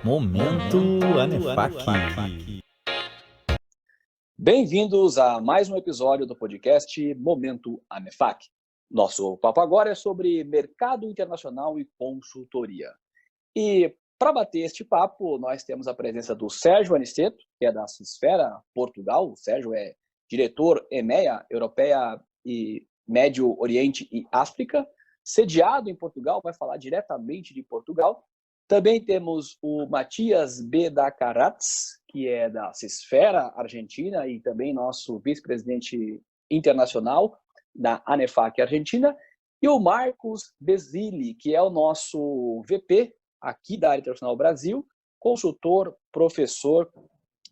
Momento Anefac. Bem-vindos a mais um episódio do podcast Momento Anefac. Nosso papo agora é sobre mercado internacional e consultoria. E para bater este papo, nós temos a presença do Sérgio Aniceto, que é da Cisfera Portugal. O Sérgio é diretor EMEA, Europeia e Médio Oriente e África, sediado em Portugal, vai falar diretamente de Portugal. Também temos o Matias Bedacaratz, que é da Cisfera Argentina e também nosso vice-presidente internacional da Anefac Argentina, e o Marcos Besili, que é o nosso VP aqui da área internacional Brasil, consultor, professor,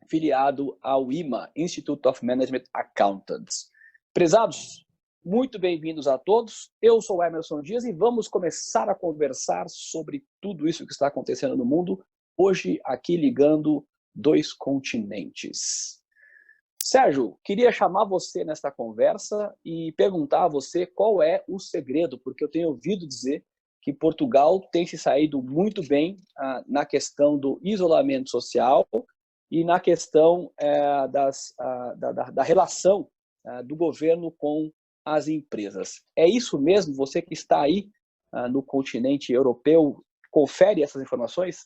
filiado ao IMA, Institute of Management Accountants. Prezados, muito bem-vindos a todos. Eu sou o Emerson Dias e vamos começar a conversar sobre tudo isso que está acontecendo no mundo, hoje aqui ligando dois continentes. Sérgio, queria chamar você nesta conversa e perguntar a você qual é o segredo, porque eu tenho ouvido dizer que Portugal tem se saído muito bem na questão do isolamento social e na questão da relação do governo com as empresas. É isso mesmo? Você que está aí no continente europeu, confere essas informações?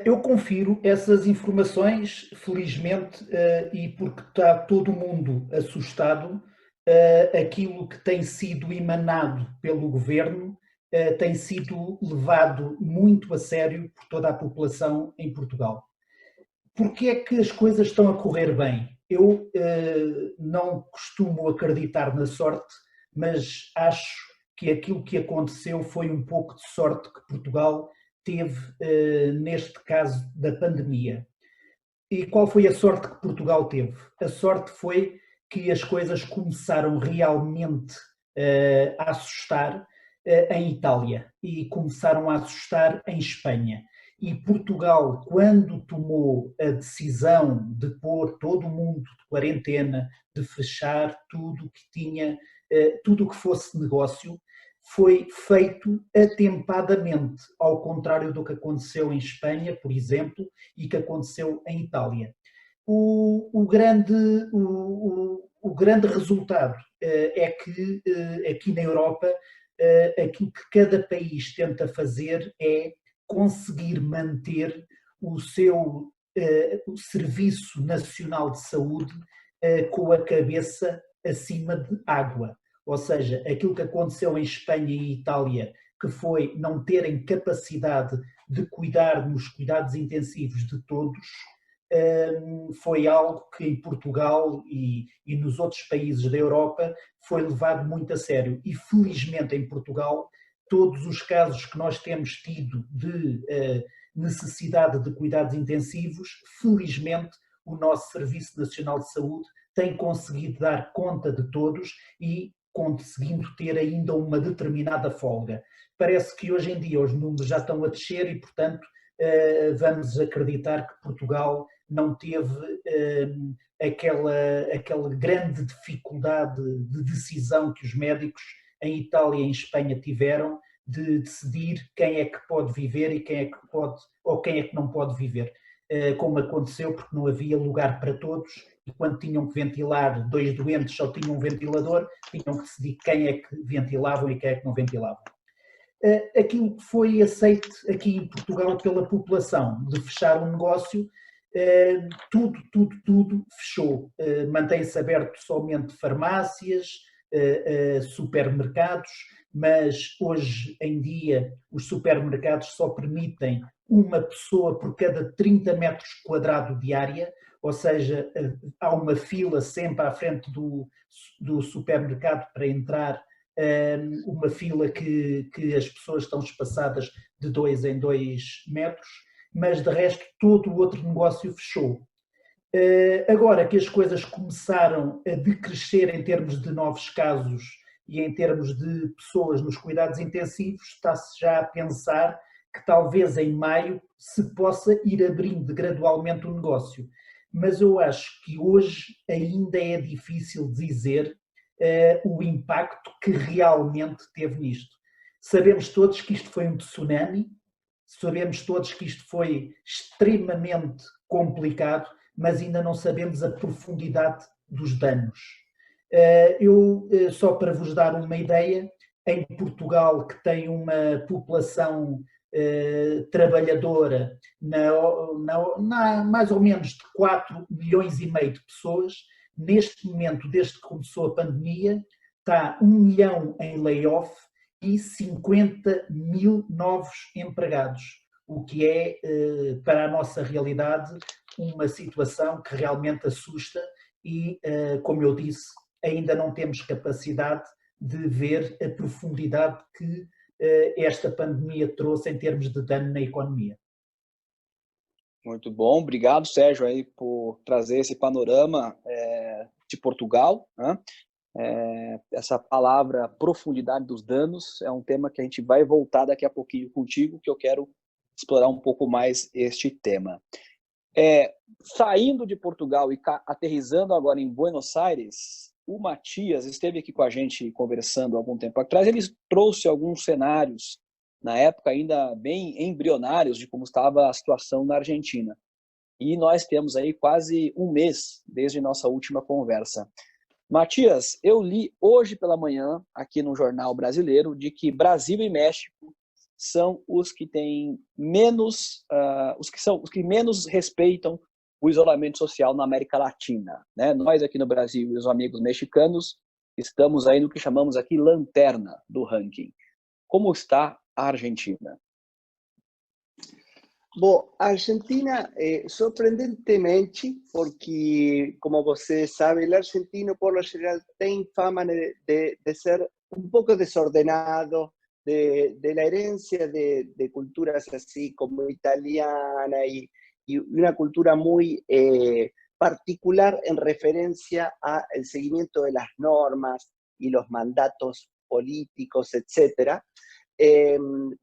Eu confiro essas informações, felizmente, e porque está todo mundo assustado, aquilo que tem sido emanado pelo governo tem sido levado muito a sério por toda a população em Portugal. Porquê é que as coisas estão a correr bem? Eu não costumo acreditar na sorte, mas acho que aquilo que aconteceu foi um pouco de sorte que Portugal teve neste caso da pandemia. E qual foi a sorte que Portugal teve? A sorte foi que as coisas começaram realmente a assustar em Itália e começaram a assustar em Espanha. E Portugal, quando tomou a decisão de pôr todo o mundo de quarentena, de fechar tudo que tinha, tudo que fosse negócio, foi feito atempadamente, ao contrário do que aconteceu em Espanha, por exemplo, e que aconteceu em Itália. O grande resultado é que aqui na Europa aquilo que cada país tenta fazer é conseguir manter o seu o Serviço Nacional de Saúde com a cabeça acima de água. Ou seja, aquilo que aconteceu em Espanha e Itália, que foi não terem capacidade de cuidar nos cuidados intensivos de todos, foi algo que em Portugal e nos outros países da Europa foi levado muito a sério. E felizmente em Portugal, todos os casos que nós temos tido de necessidade de cuidados intensivos, felizmente o nosso Serviço Nacional de Saúde tem conseguido dar conta de todos e conseguindo ter ainda uma determinada folga. Parece que hoje em dia os números já estão a descer e, portanto, vamos acreditar que Portugal não teve aquela grande dificuldade de decisão que os médicos em Itália e em Espanha tiveram de decidir quem é que pode viver e quem é que pode ou quem é que não pode viver, como aconteceu porque não havia lugar para todos e quando tinham que ventilar dois doentes só tinham um ventilador, tinham que decidir quem é que ventilavam e quem é que não ventilavam. Aquilo que foi aceito aqui em Portugal pela população de fechar um negócio, tudo fechou. Mantém-se aberto somente farmácias, supermercados, mas hoje em dia os supermercados só permitem uma pessoa por cada 30 metros quadrados de área, ou seja, há uma fila sempre à frente do supermercado para entrar, uma fila que as pessoas estão espaçadas de 2 em 2 metros, mas de resto todo o outro negócio fechou. Agora que as coisas começaram a decrescer em termos de novos casos e em termos de pessoas nos cuidados intensivos, está-se já a pensar que talvez em maio se possa ir abrindo gradualmente o negócio. Mas eu acho que hoje ainda é difícil dizer o impacto que realmente teve nisto. Sabemos todos que isto foi um tsunami, Sabemos todos que isto foi extremamente complicado, mas ainda não sabemos a profundidade dos danos. Só para vos dar uma ideia, em Portugal, que tem uma população trabalhadora mais ou menos de 4 milhões e meio de pessoas, neste momento, desde que começou a pandemia, está 1 milhão em layoff e 50 mil novos empregados, o que é, para a nossa realidade, uma situação que realmente assusta e, como eu disse, ainda não temos capacidade de ver a profundidade que esta pandemia trouxe em termos de dano na economia. Muito bom, obrigado, Sérgio, aí, por trazer esse panorama de Portugal, né? Essa palavra profundidade dos danos é um tema que a gente vai voltar daqui a pouquinho contigo, que eu quero explorar um pouco mais este tema. Saindo de Portugal e aterrissando agora em Buenos Aires, o Matias esteve aqui com a gente conversando há algum tempo atrás. Ele trouxe alguns cenários, na época ainda bem embrionários, de como estava a situação na Argentina. E nós temos aí quase um mês desde nossa última conversa. Matias, eu li hoje pela manhã, aqui no Jornal Brasileiro, de que Brasil e México são os que têm menos, os que menos respeitam o isolamento social na América Latina, né? Nós aqui no Brasil e os amigos mexicanos estamos aí no que chamamos aqui lanterna do ranking. Como está a Argentina? Bom, a Argentina, sorprendentemente, porque, como você sabe, o argentino, por lo general, tem fama de ser un poco desordenado, de la herencia de culturas así como italiana y una cultura muy particular en referencia al seguimiento de las normas y los mandatos políticos, etcétera.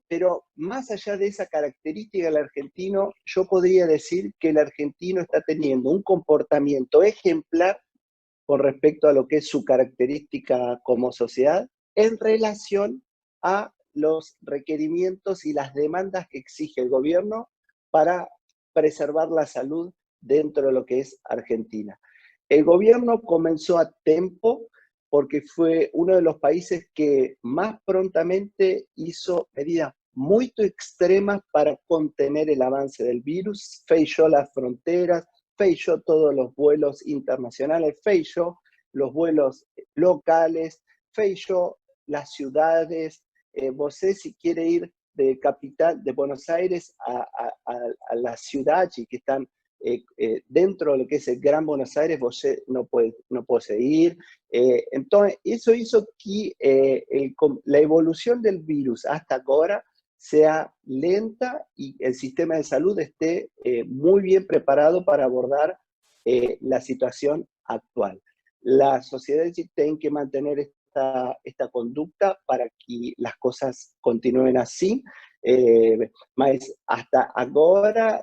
Pero más allá de esa característica del argentino, yo podría decir que el argentino está teniendo un comportamiento ejemplar con respecto a lo que es su característica como sociedad en relación a los requerimientos y las demandas que exige el gobierno para preservar la salud dentro de lo que es Argentina. El gobierno comenzó a tiempo porque fue uno de los países que más prontamente hizo medidas muy extremas para contener el avance del virus, fechó las fronteras, fechó todos los vuelos internacionales, fechó los vuelos locales, fechó las ciudades. Você, si quiere ir de capital, de Buenos Aires a la ciudad y que están dentro de lo que es el Gran Buenos Aires, você no puede ir. Entonces, eso hizo que la evolución del virus hasta ahora sea lenta y el sistema de salud esté muy bien preparado para abordar la situación actual. Las sociedades tienen que mantener esta conducta para que las cosas continúen así. Mas hasta ahora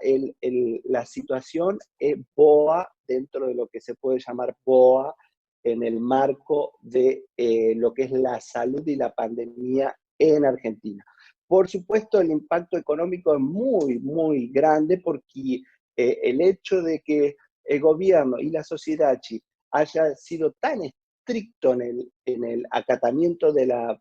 la situación es boa dentro de lo que se puede llamar boa en el marco de lo que es la salud y la pandemia en Argentina. Por supuesto, el impacto económico es muy, muy grande porque el hecho de que el gobierno y la sociedad haya sido tan estricto en el acatamiento de la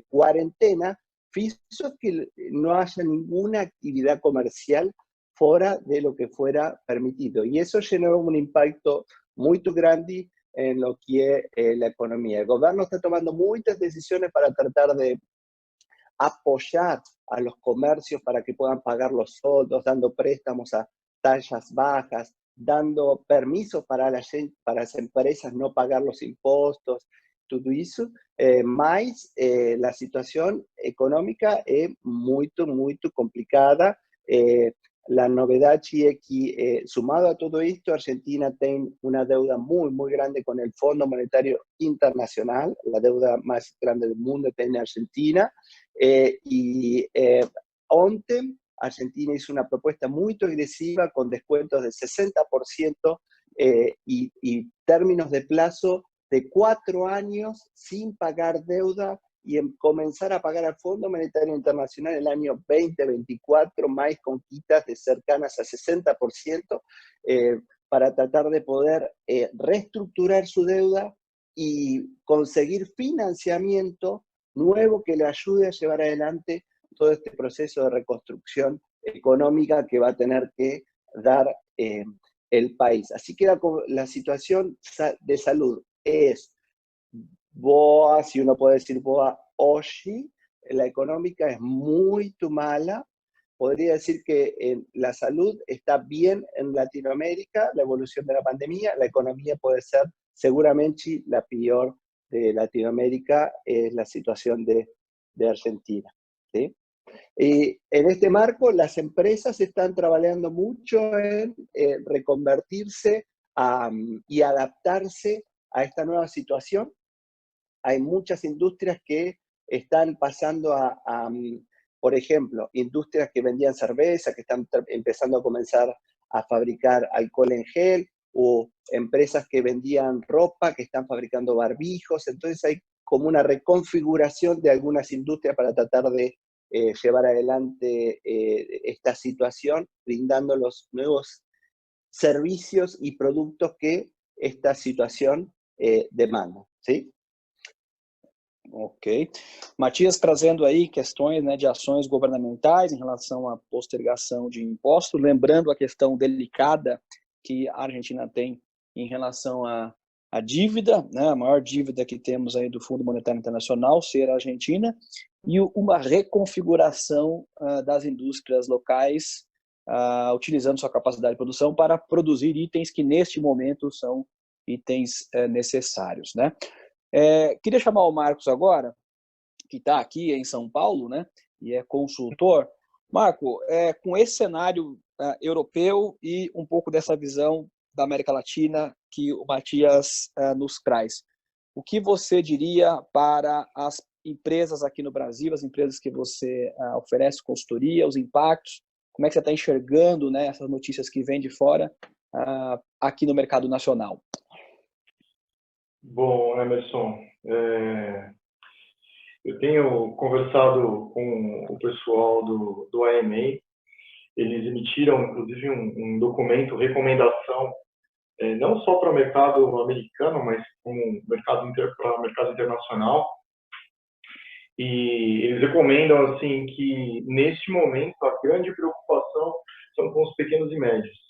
cuarentena, hizo que no haya ninguna actividad comercial fuera de lo que fuera permitido. Y eso generó un impacto muy grande en lo que es la economía. El gobierno está tomando muchas decisiones para tratar de apoyar a los comercios para que puedan pagar los sueldos, dando préstamos a tasas bajas, dando permisos para las empresas no pagar los impuestos, todo eso, mas la situación económica es muy complicada. La novedad es que, sumado a todo esto, Argentina tiene una deuda muy grande con el Fondo Monetario Internacional, la deuda más grande del mundo tiene Argentina, y ontem Argentina hizo una propuesta muy agresiva con descuentos del 60% y términos de plazo de 4 años sin pagar deuda y comenzar a pagar al Fondo Monetario Internacional el año 2024, más con quitas de cercanas a 60%, para tratar de poder reestructurar su deuda y conseguir financiamiento nuevo que le ayude a llevar adelante todo este proceso de reconstrucción económica que va a tener que dar el país. Así que la situación de salud es boa, si uno puede decir boa hoy, la económica es muy mala. Podría decir que la salud está bien en Latinoamérica, la evolución de la pandemia, la economía puede ser seguramente la peor de Latinoamérica, es la situación de Argentina, ¿sí? Y en este marco, las empresas están trabajando mucho en reconvertirse y adaptarse a esta nueva situación. Hay muchas industrias que están pasando por ejemplo, industrias que vendían cerveza, que están empezando a comenzar a fabricar alcohol en gel, o empresas que vendían ropa, que están fabricando barbijos. Entonces hay como una reconfiguración de algunas industrias para tratar de llevar adelante esta situación, brindando los nuevos servicios y productos que esta situação demanda, ¿sí? Ok. Matias trazendo aí questões, né, de ações governamentais em relação à postergação de impostos, lembrando a questão delicada que a Argentina tem em relação à dívida, né, a maior dívida que temos aí do Fundo Monetário Internacional ser a Argentina, e uma reconfiguração das indústrias locais, utilizando sua capacidade de produção para produzir itens que neste momento são itens necessários, né? Queria chamar o Marcos agora, que está aqui em São Paulo, né, e é consultor. Marco, com esse cenário europeu e um pouco dessa visão da América Latina que o Matias nos traz, o que você diria para as empresas aqui no Brasil, as empresas que você oferece consultoria, os impactos, como é que você está enxergando, né, essas notícias que vêm de fora aqui no mercado nacional? Bom, Emerson, eu tenho conversado com o pessoal do AMA. Eles emitiram, inclusive, um documento, recomendação, não só para o mercado americano, mas para o mercado internacional. E eles recomendam assim, que, neste momento, a grande preocupação são com os pequenos e médios.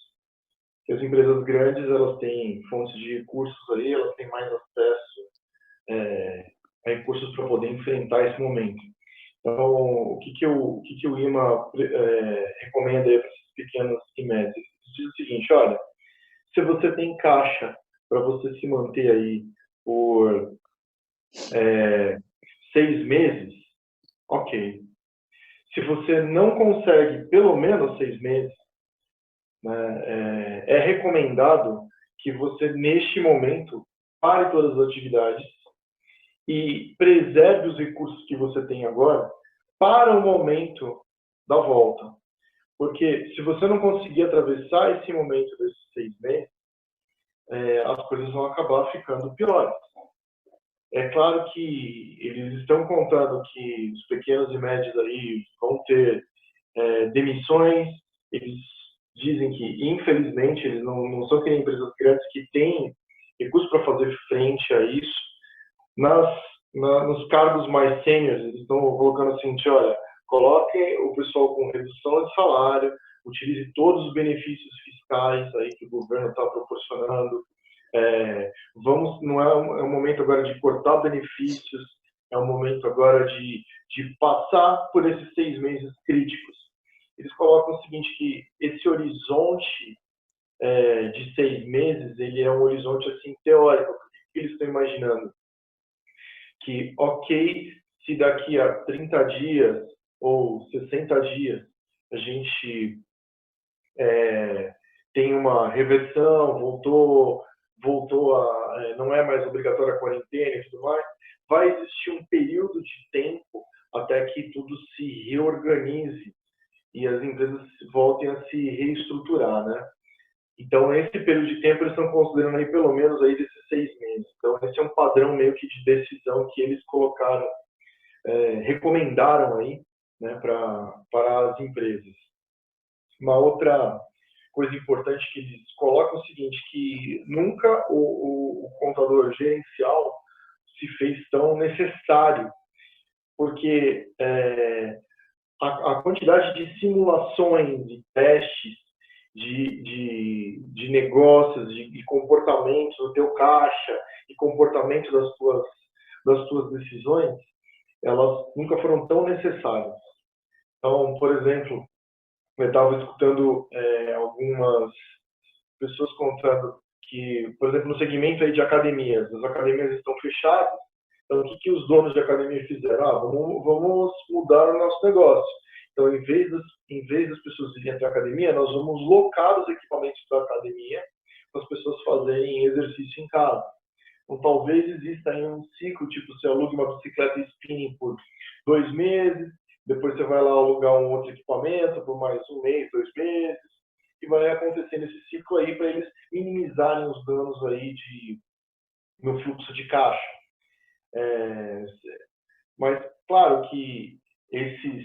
Que as empresas grandes, elas têm fontes de recursos aí, elas têm mais acesso a recursos para poder enfrentar esse momento. Então, o que o IMA recomenda aí para esses pequenos e médios? Diz o seguinte: olha, se você tem caixa para você se manter aí por 6 meses, ok. Se você não consegue pelo menos 6 meses, é recomendado que você, neste momento, pare todas as atividades e preserve os recursos que você tem agora para o momento da volta. Porque se você não conseguir atravessar esse momento desses 6 meses, as coisas vão acabar ficando piores. É claro que eles estão contando que os pequenos e médios aí vão ter demissões. Eles dizem que, infelizmente, eles não são que nem empresas grandes que têm recursos para fazer frente a isso. Nos cargos mais sêniores, eles estão colocando assim, olha, coloquem o pessoal com redução de salário, utilize todos os benefícios fiscais aí que o governo está proporcionando. Não é um momento agora de cortar benefícios, é um momento agora de passar por esses 6 meses críticos. Eles colocam o seguinte, que esse horizonte de 6 meses, ele é um horizonte assim teórico. O que eles estão imaginando? Que, ok, se daqui a 30 dias ou 60 dias a gente tem uma reversão, voltou não é mais obrigatória a quarentena e tudo mais, vai existir um período de tempo até que tudo se reorganize e as empresas voltem a se reestruturar, né? Então, nesse período de tempo, eles estão considerando aí pelo menos aí desses 6 meses. Então, esse é um padrão meio que de decisão que eles colocaram recomendaram aí, né, para as empresas. Uma outra coisa importante que eles colocam é o seguinte, que nunca o contador gerencial se fez tão necessário, porque a quantidade de simulações, de testes, de negócios, de comportamentos do teu caixa e comportamento das tuas decisões, elas nunca foram tão necessárias. Então, por exemplo, eu estava escutando algumas pessoas contando que, por exemplo, no segmento aí de academias, as academias estão fechadas, então o que os donos de academia fizeram? Vamos mudar o nosso negócio. Então, em vez das pessoas irem até a academia, nós vamos locar os equipamentos da academia para as pessoas fazerem exercício em casa. Então, talvez exista aí um ciclo, tipo, você aluga uma bicicleta spinning por 2 meses, depois você vai lá alugar um outro equipamento por mais 1 mês, 2 meses, e vai acontecendo esse ciclo aí para eles minimizarem os danos aí no fluxo de caixa. Mas, claro que esses...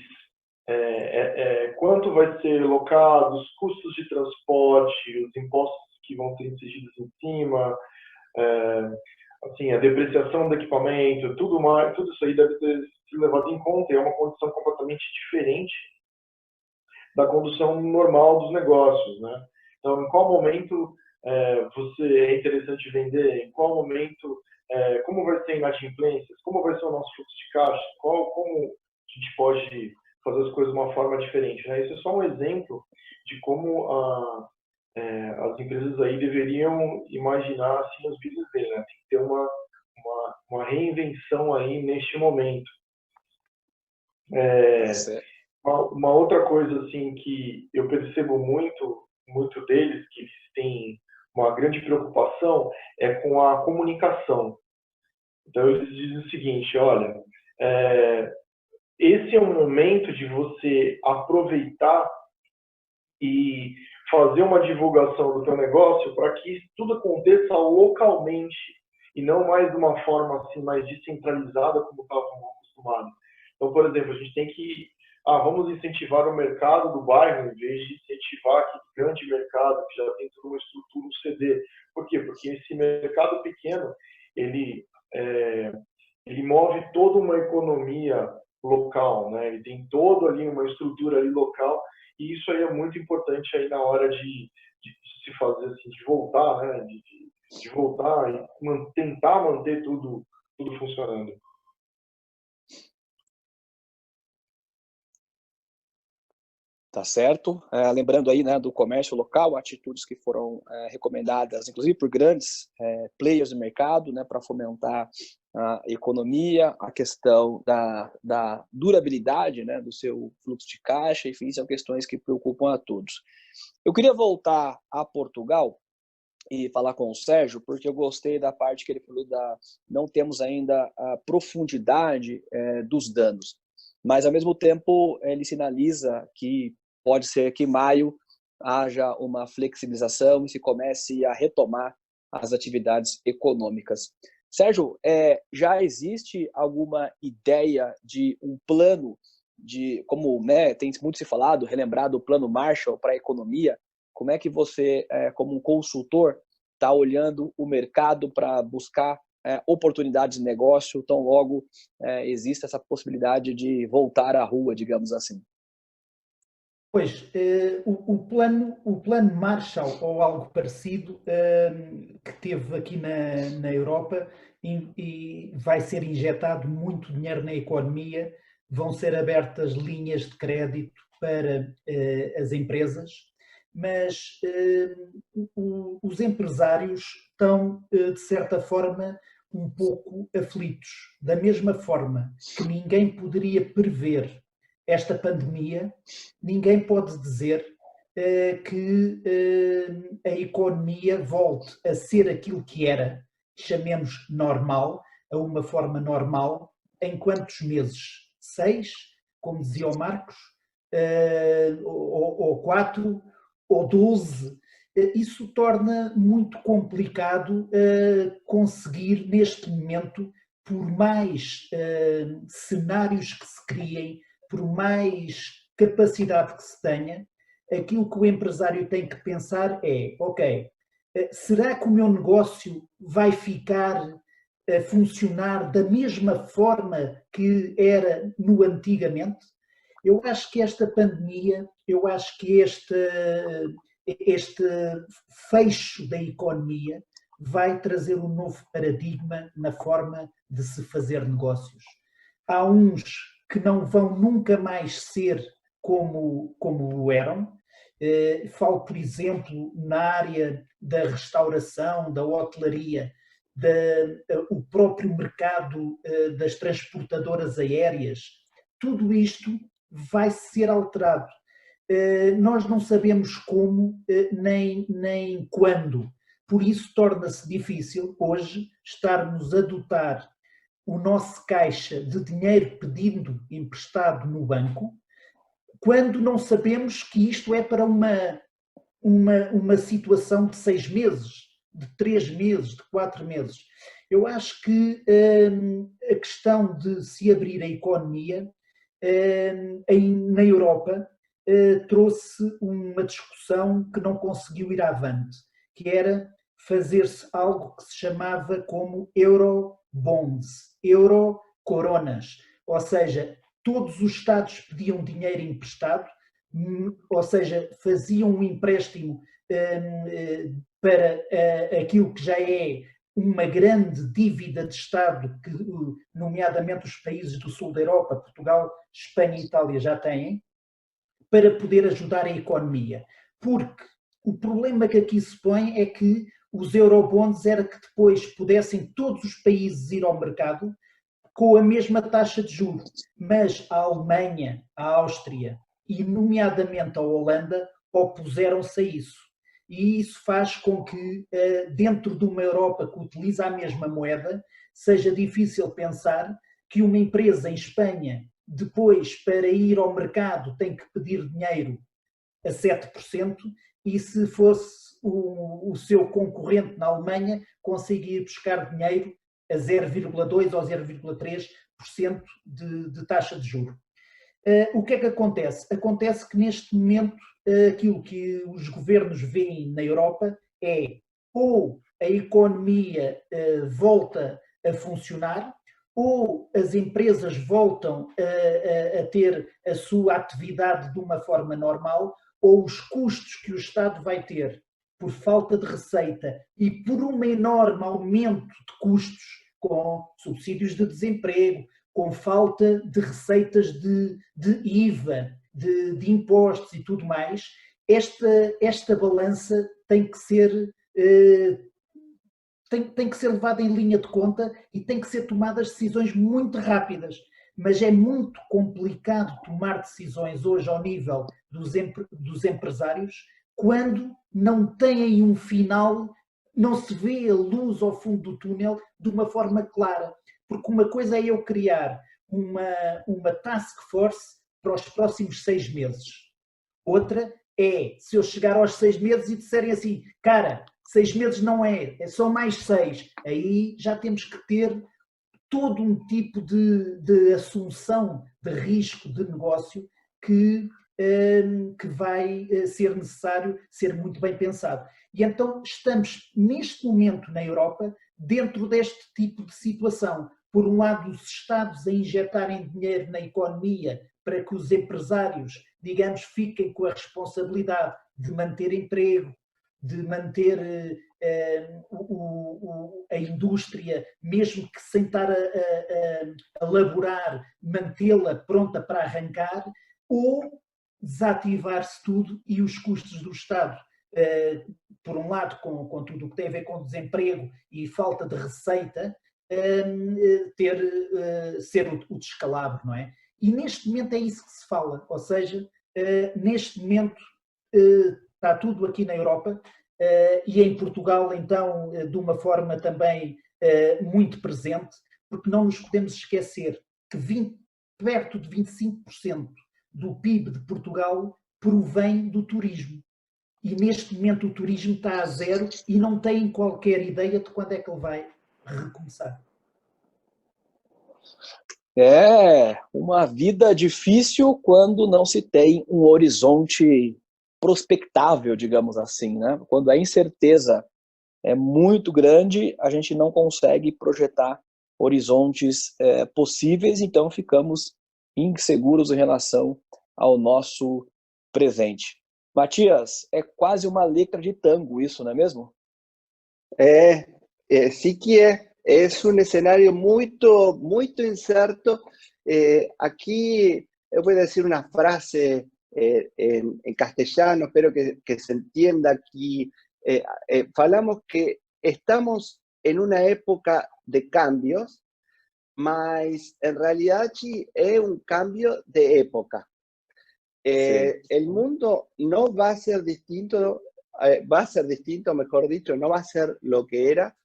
quanto vai ser locado, os custos de transporte, os impostos que vão ser incididos em cima, assim, a depreciação do equipamento, tudo isso aí deve ter sido levado em conta, e é uma condição completamente diferente da condução normal dos negócios, né? Então, em qual momento é interessante vender, em qual momento, como vai ser inadimplências, como vai ser o nosso fluxo de caixa, como a gente pode fazer as coisas de uma forma diferente, né? Isso é só um exemplo de como as empresas aí deveriam imaginar assim os business deles, né? Tem que ter uma reinvenção aí neste momento. Uma outra coisa assim que eu percebo muito deles, que eles têm uma grande preocupação, é com a comunicação. Então eles dizem o seguinte, olha, esse é um momento de você aproveitar e fazer uma divulgação do teu negócio para que tudo aconteça localmente e não mais de uma forma assim mais descentralizada como estavam acostumados. Então, por exemplo, a gente tem que vamos incentivar o mercado do bairro em vez de incentivar aquele grande mercado que já tem toda uma estrutura, um CD. Por quê? Porque esse mercado pequeno, ele move toda uma economia local, né? Ele tem toda ali uma estrutura ali local, e isso aí é muito importante aí na hora de se fazer assim, de voltar, né? De voltar e tentar manter tudo funcionando. Tá certo. Lembrando aí, né, do comércio local, atitudes que foram recomendadas, inclusive por grandes players do mercado, né, para fomentar a economia, a questão da durabilidade, né, do seu fluxo de caixa, enfim, são questões que preocupam a todos. Eu queria voltar a Portugal e falar com o Sérgio, porque eu gostei da parte que ele falou não temos ainda a profundidade dos danos. Mas, ao mesmo tempo, ele sinaliza que pode ser que em maio haja uma flexibilização e se comece a retomar as atividades econômicas. Sérgio, já existe alguma ideia de um plano, como tem muito se falado, relembrado o plano Marshall para a economia? Como é que você, como um consultor, está olhando o mercado para buscar oportunidades de negócio, tão logo existe essa possibilidade de voltar à rua, digamos assim? Pois, o plano Marshall, ou algo parecido, que teve aqui na Europa, e vai ser injetado muito dinheiro na economia, vão ser abertas linhas de crédito para as empresas, mas os empresários estão, de certa forma, um pouco aflitos. Da mesma forma que ninguém poderia prever esta pandemia, ninguém pode dizer que a economia volte a ser aquilo que era, chamemos normal, a uma forma normal, em quantos meses? 6, como dizia o Marcos, ou 4, ou 12. Isso torna muito complicado conseguir, neste momento, por mais cenários que se criem, por mais capacidade que se tenha, aquilo que o empresário tem que pensar é, ok, será que o meu negócio vai ficar a funcionar da mesma forma que era no antigamente? Eu acho que esta pandemia, eu acho que este fecho da economia vai trazer um novo paradigma na forma de se fazer negócios. Há uns que não vão nunca mais ser como eram. Falo, por exemplo, na área da restauração, da hotelaria, o próprio mercado das transportadoras aéreas. Tudo isto vai ser alterado. Nós não sabemos como nem quando. Por isso torna-se difícil hoje estarmos a dotar o nosso caixa de dinheiro pedindo emprestado no banco, quando não sabemos que isto é para uma situação de 6 meses, de 3 meses, de 4 meses. Eu acho que a questão de se abrir a economia na Europa trouxe uma discussão que não conseguiu ir avante, que era fazer-se algo que se chamava como Eurobonds, Euro-coronas, ou seja, todos os Estados pediam dinheiro emprestado, ou seja, faziam um empréstimo para aquilo que já é uma grande dívida de Estado, que nomeadamente os países do sul da Europa, Portugal, Espanha e Itália já têm, para poder ajudar a economia. Porque o problema que aqui se põe é que os eurobonds era que depois pudessem todos os países ir ao mercado com a mesma taxa de juros, mas a Alemanha, a Áustria e nomeadamente a Holanda opuseram-se a isso. E isso faz com que dentro de uma Europa que utiliza a mesma moeda seja difícil pensar que uma empresa em Espanha depois para ir ao mercado tem que pedir dinheiro a 7% e se fosse o seu concorrente na Alemanha conseguir buscar dinheiro a 0,2% ou 0,3% de taxa de juros. O que é que acontece? Acontece que neste momento aquilo que os governos veem na Europa é ou a economia volta a funcionar, ou as empresas voltam a ter a sua atividade de uma forma normal, ou os custos que o Estado vai ter por falta de receita e por um enorme aumento de custos com subsídios de desemprego, com falta de receitas de IVA, de impostos e tudo mais, esta balança tem que ser levada em linha de conta e tem que ser tomadas decisões muito rápidas. Mas é muito complicado tomar decisões hoje ao nível dos empresários quando não têm um final, não se vê a luz ao fundo do túnel de uma forma clara. Porque uma coisa é eu criar uma task force para os próximos 6 meses. Outra é se eu chegar aos 6 meses e disserem assim, cara, 6 meses não é só mais 6. Aí já temos que ter todo um tipo de assunção de risco de negócio que vai ser necessário ser muito bem pensado. E então estamos neste momento na Europa dentro deste tipo de situação. Por um lado, os Estados a injetarem dinheiro na economia para que os empresários, digamos, fiquem com a responsabilidade de manter emprego, de manter a indústria, mesmo que sem estar a laborar, mantê-la pronta para arrancar, ou desativar-se tudo e os custos do Estado, por um lado, com tudo o que tem a ver com desemprego e falta de receita, ser o descalabro, não é? E neste momento é isso que se fala, ou seja, neste momento está tudo aqui na Europa e em Portugal, então, de uma forma também muito presente, porque não nos podemos esquecer que perto de 25% do PIB de Portugal provém do turismo. E neste momento o turismo está a zero e não têm qualquer ideia de quando é que ele vai recomeçar. É uma vida difícil quando não se tem um horizonte prospectável, digamos assim, né? Quando a incerteza é muito grande, a gente não consegue projetar horizontes possíveis, então ficamos inseguros em relação ao nosso presente. Matias, é quase uma letra de tango isso, não é mesmo? Sí que es un escenario muy incerto. Aquí voy a decir una frase en castellano, espero que se entienda aquí. Falamos que estamos en una época de cambios, mas en realidad sí es un cambio de época. El mundo no va a ser distinto, va a ser distinto, mejor dicho, no va a ser lo que era.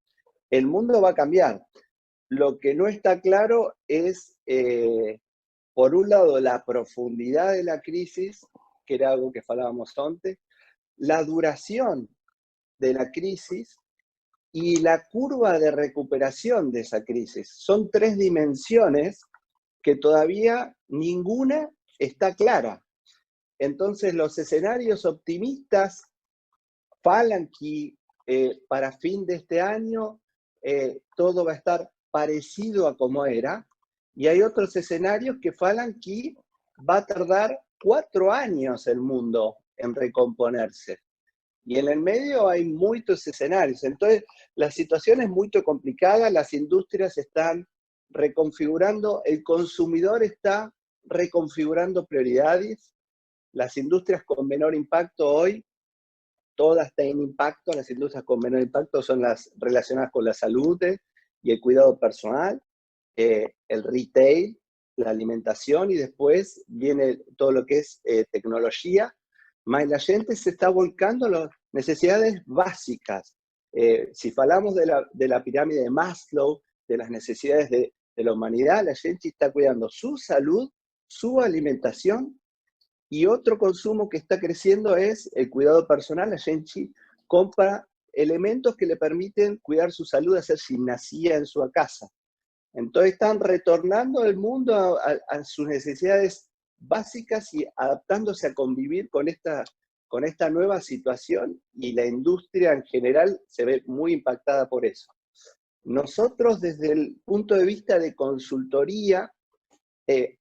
El mundo va a cambiar. Lo que no está claro es, por un lado, la profundidad de la crisis, que era algo que hablábamos antes, la duración de la crisis y la curva de recuperación de esa crisis. Son tres dimensiones que todavía ninguna está clara. Entonces, los escenarios optimistas falan que para fin de este año todo va a estar parecido a como era, y hay otros escenarios que falan que va a tardar 4 años el mundo en recomponerse. Y en el medio hay muchos escenarios. Entonces, la situación es muy complicada, las industrias están reconfigurando, el consumidor está reconfigurando prioridades, las industrias con menor impacto hoy, todas tienen impacto, las industrias con menor impacto son las relacionadas con la salud y el cuidado personal, el retail, la alimentación, y después viene todo lo que es tecnología, más la gente se está volcando a las necesidades básicas. Si hablamos de la pirámide de Maslow, de las necesidades de la humanidad, la gente está cuidando su salud, su alimentación, y otro consumo que está creciendo es el cuidado personal. La gente compra elementos que le permiten cuidar su salud, hacer gimnasia en su casa. Entonces están retornando el mundo a sus necesidades básicas y adaptándose a convivir con esta nueva situación, y la industria en general se ve muy impactada por eso. Nosotros, desde el punto de vista de consultoría,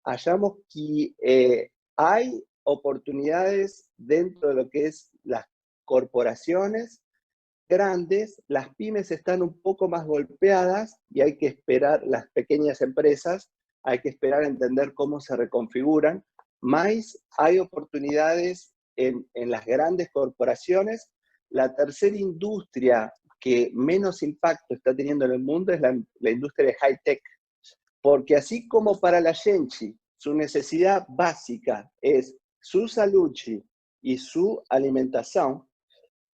hallamos que hay oportunidades dentro de lo que es las corporaciones grandes. Las pymes están un poco más golpeadas y hay que esperar, las pequeñas empresas, hay que esperar a entender cómo se reconfiguran. Más hay oportunidades en las grandes corporaciones. La tercera industria que menos impacto está teniendo en el mundo es la industria de high-tech, porque así como para la gente su necesidad básica es su salud y su alimentación,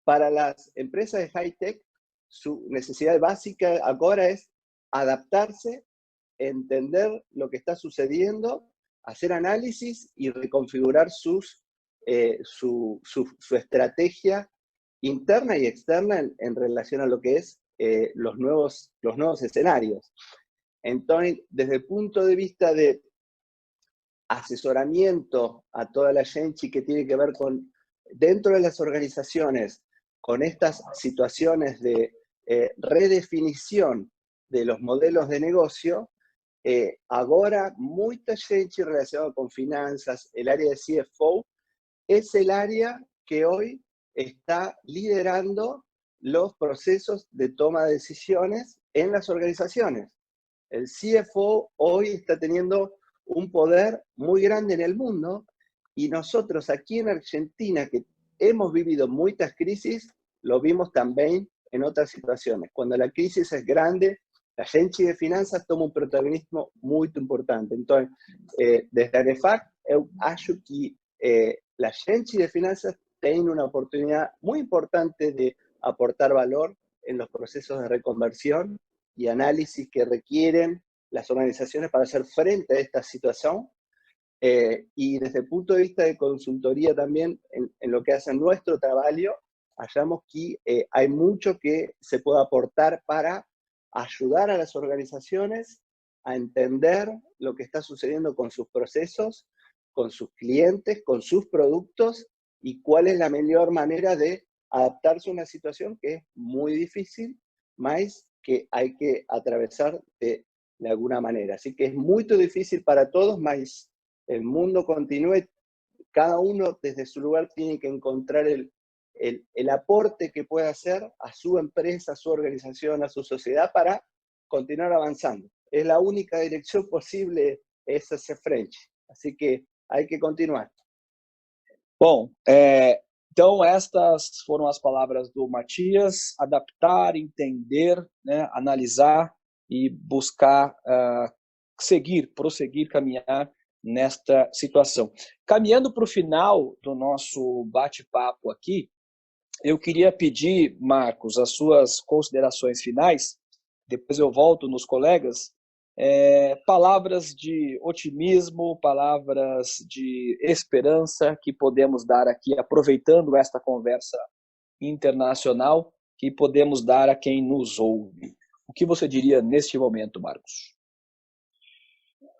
para las empresas de high-tech su necesidad básica ahora es adaptarse, entender lo que está sucediendo, hacer análisis y reconfigurar su estrategia interna y externa en relación a lo que es los nuevos escenarios. Entonces, desde el punto de vista de asesoramiento a toda la gente que tiene que ver con, dentro de las organizaciones, con estas situaciones de redefinición de los modelos de negocio, ahora mucha gente relacionada con finanzas, el área de CFO, es el área que hoy está liderando los procesos de toma de decisiones en las organizaciones. El CFO hoy está teniendo un poder muy grande en el mundo, y nosotros aquí en Argentina, que hemos vivido muchas crisis, lo vimos también en otras situaciones. Cuando la crisis es grande, la gente de finanzas toma un protagonismo muy importante. Entonces, desde ANEFAC, yo acho que la gente de finanzas tiene una oportunidad muy importante de aportar valor en los procesos de reconversión y análisis que requieren las organizaciones para hacer frente a esta situación. Y desde el punto de vista de consultoría también, en lo que hace nuestro trabajo, hallamos que hay mucho que se puede aportar para ayudar a las organizaciones a entender lo que está sucediendo con sus procesos, con sus clientes, con sus productos y cuál es la mejor manera de adaptarse a una situación que es muy difícil, mas que hay que atravesar de alguna manera. Así que es muy difícil para todos, mas el mundo continúa, cada uno desde su lugar tiene que encontrar el aporte que puede hacer a su empresa, a su organización, a su sociedad para continuar avanzando. Es la única dirección posible, es hacia frente. Así que hay que continuar. Bom, então estas foram as palavras do Matias: adaptar, entender, né, analisar e buscar prosseguir, caminhar nesta situação. Caminhando para o final do nosso bate-papo aqui, eu queria pedir, Marcos, as suas considerações finais, depois eu volto nos colegas, palavras de otimismo, palavras de esperança que podemos dar aqui, aproveitando esta conversa internacional, que podemos dar a quem nos ouve. O que você diria neste momento, Marcos?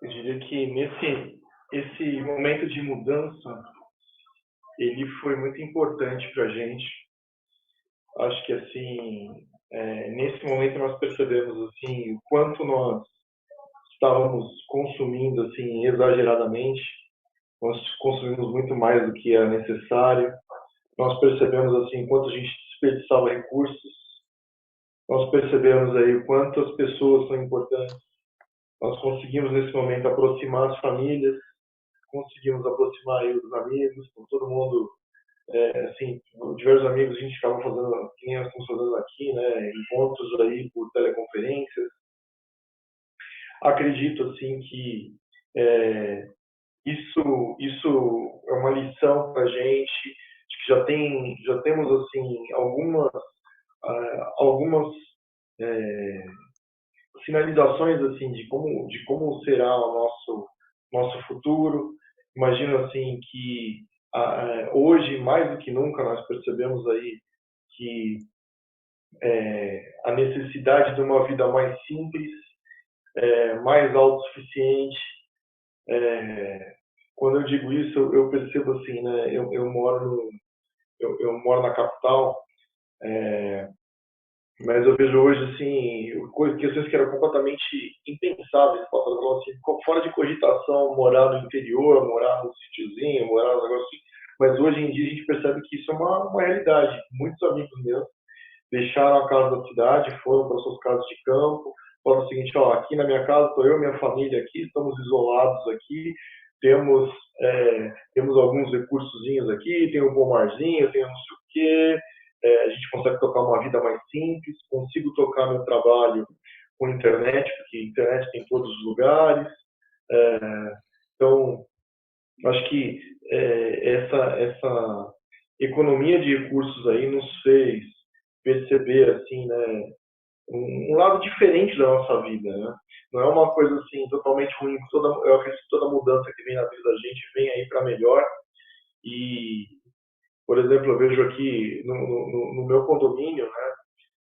Eu diria que esse momento de mudança, ele foi muito importante para a gente. Acho que assim, nesse momento nós percebemos assim o quanto nós estávamos consumindo assim exageradamente. Nós consumimos muito mais do que era necessário. Nós percebemos assim quanto a gente desperdiçava recursos. Nós percebemos aí o quanto as pessoas são importantes. Nós conseguimos nesse momento aproximar as famílias, conseguimos aproximar aí os amigos, com todo mundo, assim, diversos amigos a gente acaba fazendo, que nem nós estamos fazendo aqui, né, encontros aí por teleconferências. Acredito assim que isso é uma lição para a gente, que já temos assim algumas sinalizações assim de como será o nosso futuro. Imagino assim que hoje mais do que nunca nós percebemos aí que a necessidade de uma vida mais simples, mais autossuficiente. Quando eu digo isso, eu percebo assim, né? Eu moro na capital, mas eu vejo hoje assim questões que eram completamente impensáveis, assim, fora de cogitação, morar no interior, morar no sítiozinho, morar no negócio assim. Mas hoje em dia a gente percebe que isso é uma realidade. Muitos amigos meus deixaram a casa da cidade, foram para suas casas de campo, falaram o seguinte: ó, aqui na minha casa estou eu e minha família aqui, estamos isolados aqui, temos alguns recursozinhos aqui, tem um bom marzinho, tem não sei o quê, a gente consegue tocar uma vida mais simples, consigo tocar meu trabalho com internet, porque internet tem em todos os lugares. Então, acho que essa economia de recursos aí nos fez perceber assim, né, um lado diferente da nossa vida, né? Não é uma coisa assim totalmente ruim. Eu acredito que toda mudança que vem na vida da gente vem aí para melhor. E, por exemplo, eu vejo aqui no meu condomínio, né,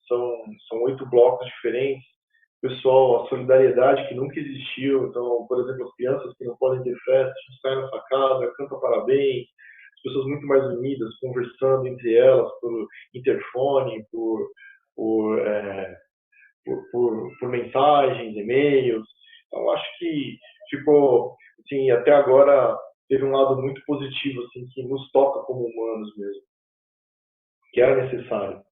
são 8 blocos diferentes. Pessoal, a solidariedade que nunca existiu. Então, por exemplo, as crianças que não podem ter festa, a gente sai na sua casa, canta parabéns. As pessoas muito mais unidas, conversando entre elas por interfone, por mensagens, e-mails. Então, acho que ficou, assim, até agora teve um lado muito positivo, assim, que nos toca como humanos mesmo, que era necessário.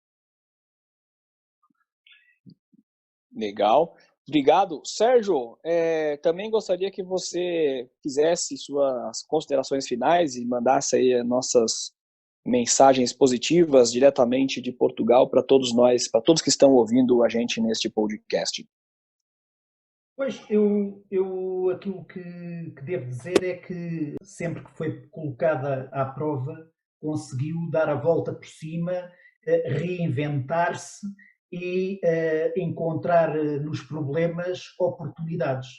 Legal. Obrigado. Sérgio, também gostaria que você fizesse suas considerações finais e mandasse aí as nossas mensagens positivas diretamente de Portugal para todos nós, para todos que estão ouvindo a gente neste podcast. Pois, eu aquilo que devo dizer é que sempre que foi colocada à prova, conseguiu dar a volta por cima, reinventar-se e encontrar nos problemas oportunidades.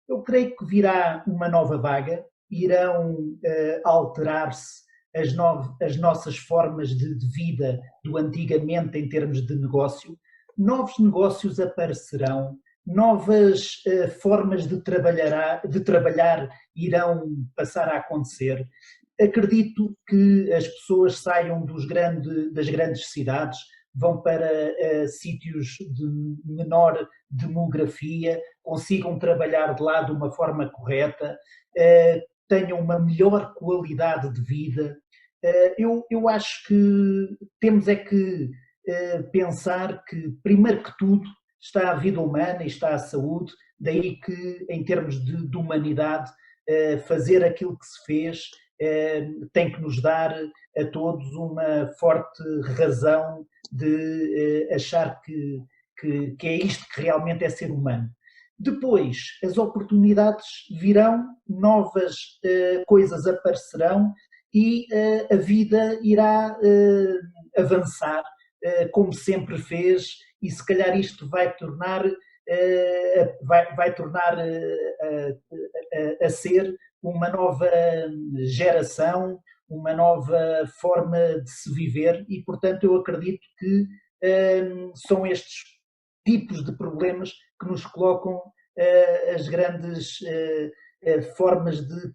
Eu creio que virá uma nova vaga, irão alterar-se as nossas formas de vida do antigamente em termos de negócio, novos negócios aparecerão, novas formas de trabalhar irão passar a acontecer. Acredito que as pessoas saiam das grandes cidades, vão para sítios de menor demografia, consigam trabalhar de lá de uma forma correta, tenham uma melhor qualidade de vida. Eu acho que temos é que pensar que, primeiro que tudo, está a vida humana e está a saúde, daí que, em termos de humanidade, fazer aquilo que se fez tem que nos dar a todos uma forte razão de achar que é isto que realmente é ser humano. Depois, as oportunidades virão, novas coisas aparecerão e a vida irá avançar como sempre fez, e se calhar isto vai tornar a ser uma nova geração, uma nova forma de se viver, e portanto eu acredito que são estes tipos de problemas que nos colocam as grandes formas de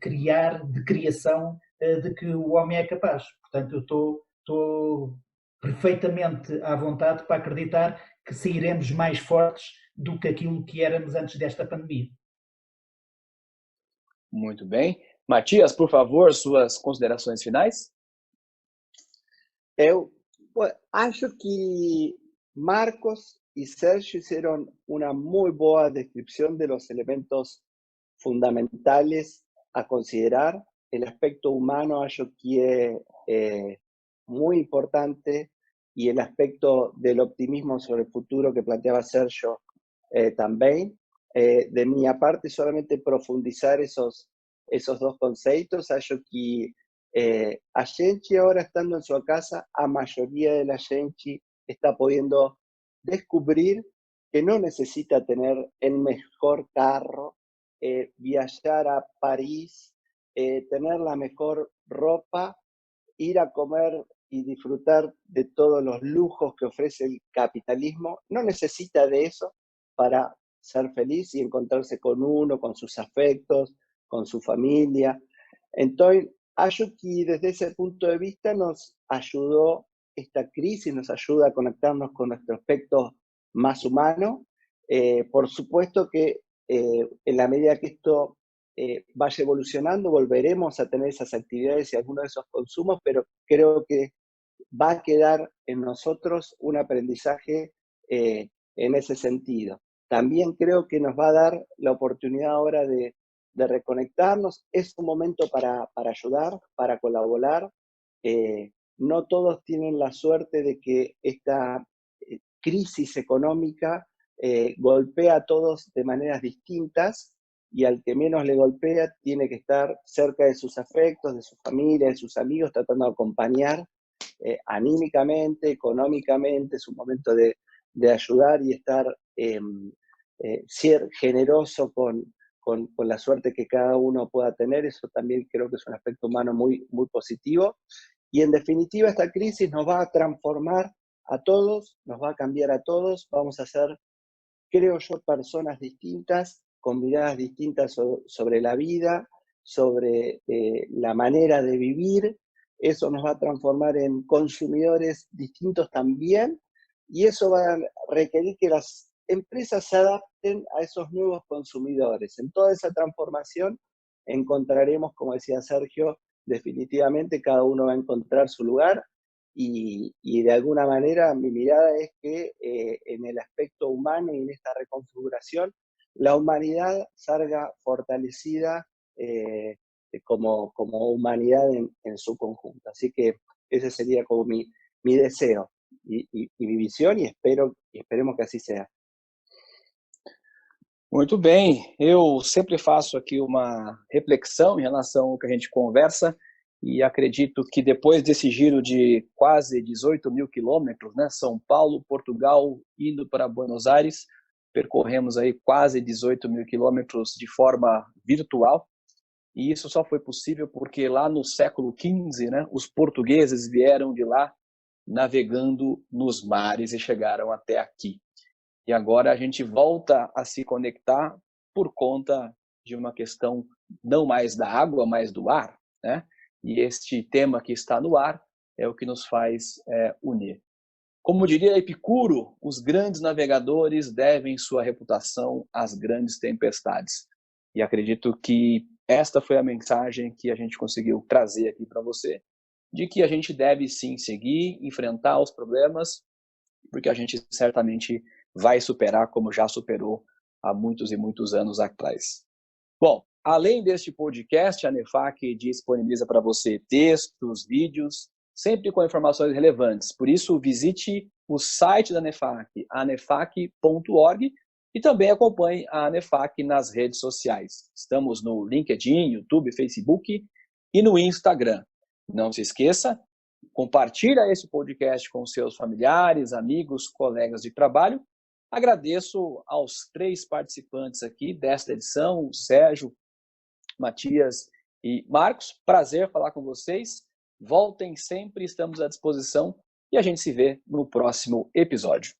criação de que o homem é capaz. Portanto, eu estou perfeitamente à vontade para acreditar que sairemos mais fortes do que aquilo que éramos antes desta pandemia. Muito bem. Matias, por favor, suas considerações finais? Eu acho que Marcos y Sergio hicieron una muy buena descripción de los elementos fundamentales a considerar. El aspecto humano acho que es muy importante, y el aspecto del optimismo sobre el futuro que planteaba Sergio también. De mi parte, solamente profundizar esos dos conceptos. Acho que a gente ahora, estando en su casa, a mayoría de la gente está pudiendo descubrir que no necesita tener el mejor carro, viajar a París, tener la mejor ropa, ir a comer y disfrutar de todos los lujos que ofrece el capitalismo. No necesita de eso para ser feliz y encontrarse con uno, con sus afectos, con su familia. Entonces, acho que desde ese punto de vista nos ayudó esta crisis, nos ayuda a conectarnos con nuestro aspecto más humano. Por supuesto que en la medida que esto vaya evolucionando, volveremos a tener esas actividades y algunos de esos consumos, pero creo que va a quedar en nosotros un aprendizaje en ese sentido. También creo que nos va a dar la oportunidad ahora de reconectarnos. Es un momento para ayudar, para colaborar. No todos tienen la suerte de que esta crisis económica golpea a todos de maneras distintas, y al que menos le golpea tiene que estar cerca de sus afectos, de su familia, de sus amigos, tratando de acompañar anímicamente, económicamente. Es un momento de ayudar y estar, ser generoso con la suerte que cada uno pueda tener. Eso también creo que es un aspecto humano muy, muy positivo. Y en definitiva, esta crisis nos va a transformar a todos, nos va a cambiar a todos. Vamos a ser, creo yo, personas distintas, con miradas distintas sobre la vida, sobre la manera de vivir. Eso nos va a transformar en consumidores distintos también, y eso va a requerir que las empresas se adapten a esos nuevos consumidores. En toda esa transformación encontraremos, como decía Sergio, definitivamente cada uno va a encontrar su lugar, y de alguna manera mi mirada es que en el aspecto humano y en esta reconfiguración, la humanidad salga fortalecida como humanidad en su conjunto. Así que ese sería como mi deseo y mi visión, y esperemos que así sea. Muito bem, eu sempre faço aqui uma reflexão em relação ao que a gente conversa, e acredito que depois desse giro de quase 18 mil quilômetros, né, São Paulo, Portugal, indo para Buenos Aires, percorremos aí quase 18 mil quilômetros de forma virtual, e isso só foi possível porque lá no século XV, né, os portugueses vieram de lá navegando nos mares e chegaram até aqui. E agora a gente volta a se conectar por conta de uma questão não mais da água, mas do ar, né? E este tema que está no ar é o que nos faz unir. Como diria Epicuro, os grandes navegadores devem sua reputação às grandes tempestades. E acredito que esta foi a mensagem que a gente conseguiu trazer aqui para você, de que a gente deve sim seguir, enfrentar os problemas, porque a gente certamente vai superar como já superou há muitos e muitos anos atrás. Bom, além deste podcast, a NEFAC disponibiliza para você textos, vídeos, sempre com informações relevantes. Por isso, visite o site da NEFAC, anefac.org, e também acompanhe a NEFAC nas redes sociais. Estamos no LinkedIn, YouTube, Facebook e no Instagram. Não se esqueça, compartilha esse podcast com seus familiares, amigos, colegas de trabalho. Agradeço aos 3 participantes aqui desta edição, Sérgio, Matias e Marcos. Prazer falar com vocês. Voltem sempre, estamos à disposição e a gente se vê no próximo episódio.